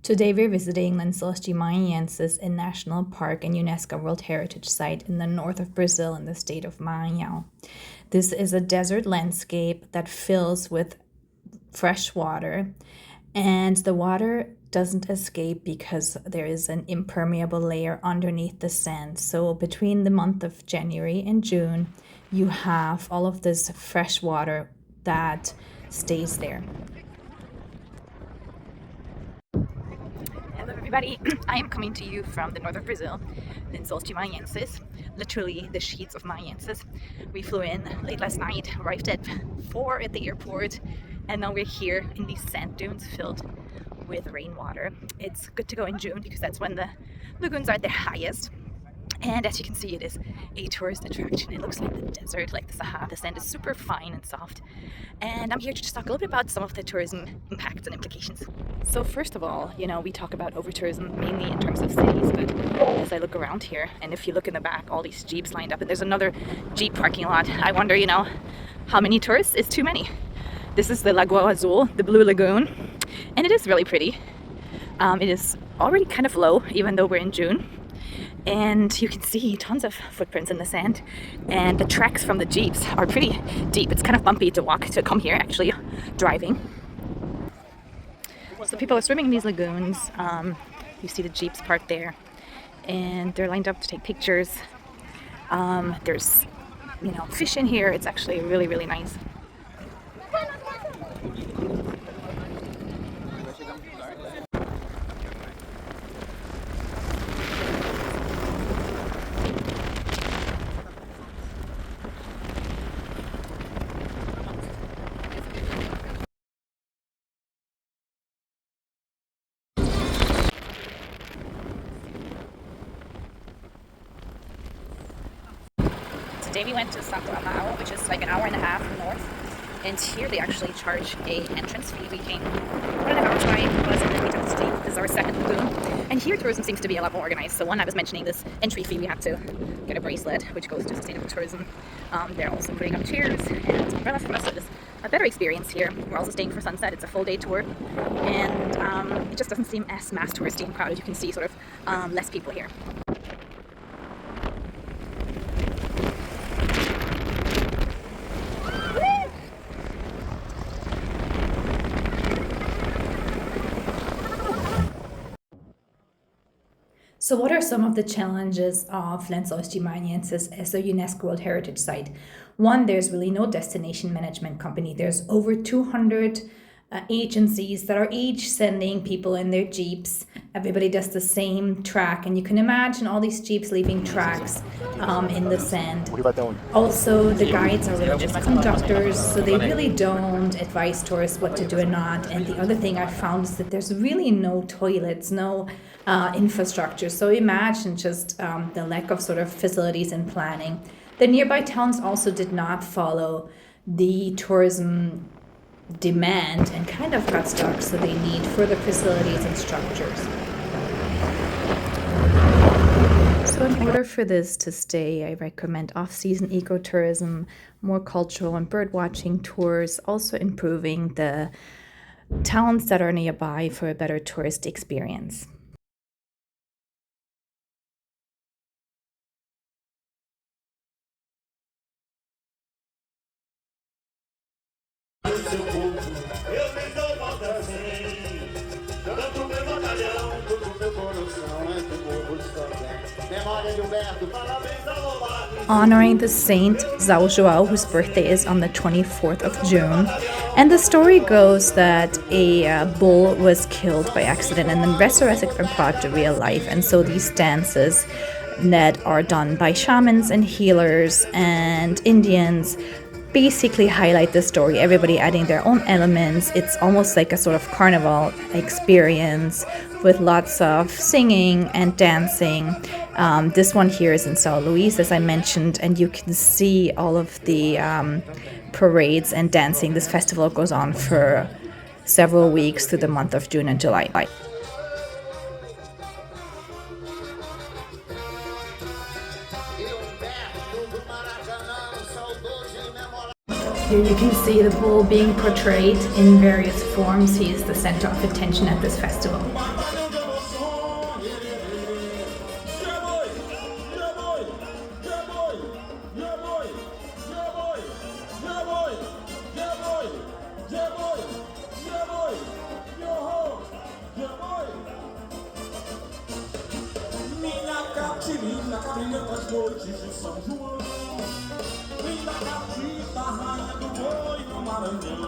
Today we're visiting Lençóis Maranhenses, a national park and UNESCO World Heritage Site in the north of Brazil in the state of Maranhão. This is a desert landscape that fills with fresh water, and the water doesn't escape because there is an impermeable layer underneath the sand. So between the month of January and June, you have all of this fresh water that stays there. Hello everybody, I am coming to you from the north of Brazil, Lençóis Maranhenses, literally the sheets of Maranhenses. We flew in late last night, arrived at 4 at the airport, and now we're here in these sand dunes filled with rainwater. It's good to go in June because that's when the lagoons are at their highest. And as you can see, it is a tourist attraction. It looks like the desert, like the Sahara. The sand is super fine and soft. And I'm here to just talk a little bit about some of the tourism impacts and implications. So first of all, we talk about over-tourism mainly in terms of cities, but as I look around here, and if you look in the back, all these Jeeps lined up, and there's another Jeep parking lot. I wonder, how many tourists is too many? This is the Lagoa Azul, the Blue Lagoon, and it is really pretty. It is already kind of low, even though we're in June. And you can see tons of footprints in the sand, and the tracks from the Jeeps are pretty deep. It's kind of bumpy to come here, actually, driving. So people are swimming in these lagoons. You see the Jeeps parked there, and they're lined up to take pictures. There's, fish in here. It's actually really, really nice. Today we went to Santo Amaro, which is like an hour and a half north, and here they actually charge a entrance fee. We came 1.5 hours by bus, and then we took the steep. This is our second lagoon, and here tourism seems to be a lot more organized. So one, I was mentioning this entry fee, we have to get a bracelet which goes to sustainable tourism. They're also putting up chairs and umbrellas for us, so it is a better experience here. We're also staying for sunset. It's a full day tour, and it just doesn't seem as mass touristy and crowded. You can see sort of less people here. So what are some of the challenges of Lençóis Maranhenses as a UNESCO World Heritage Site? One, there's really no destination management company. There's over 200 agencies that are each sending people in their Jeeps. Everybody does the same track, and you can imagine all these Jeeps leaving tracks in the sand. Also, the guides are really just conductors, so they really don't advise tourists what to do and not. And the other thing I found is that there's really no toilets, no infrastructure. So imagine just the lack of sort of facilities and planning. The nearby towns also did not follow the tourism demand and kind of got stuck, so they need further facilities and structures. So in order for this to stay, I recommend off-season ecotourism, more cultural and bird-watching tours, also improving the towns that are nearby for a better tourist experience. Honoring the Saint João, whose birthday is on the 24th of June. And the story goes that a bull was killed by accident and then resurrected and brought to real life. And so these dances that are done by shamans and healers and Indians basically highlight the story, everybody adding their own elements. It's almost like a sort of carnival experience with lots of singing and dancing. This one here is in São Luís, as I mentioned, and you can see all of the parades and dancing. This festival goes on for several weeks through the month of June and July. Here you can see the bull being portrayed in various forms. He is the center of attention at this festival. festes de São João. Linda catita, rainha do boi no Maranhão.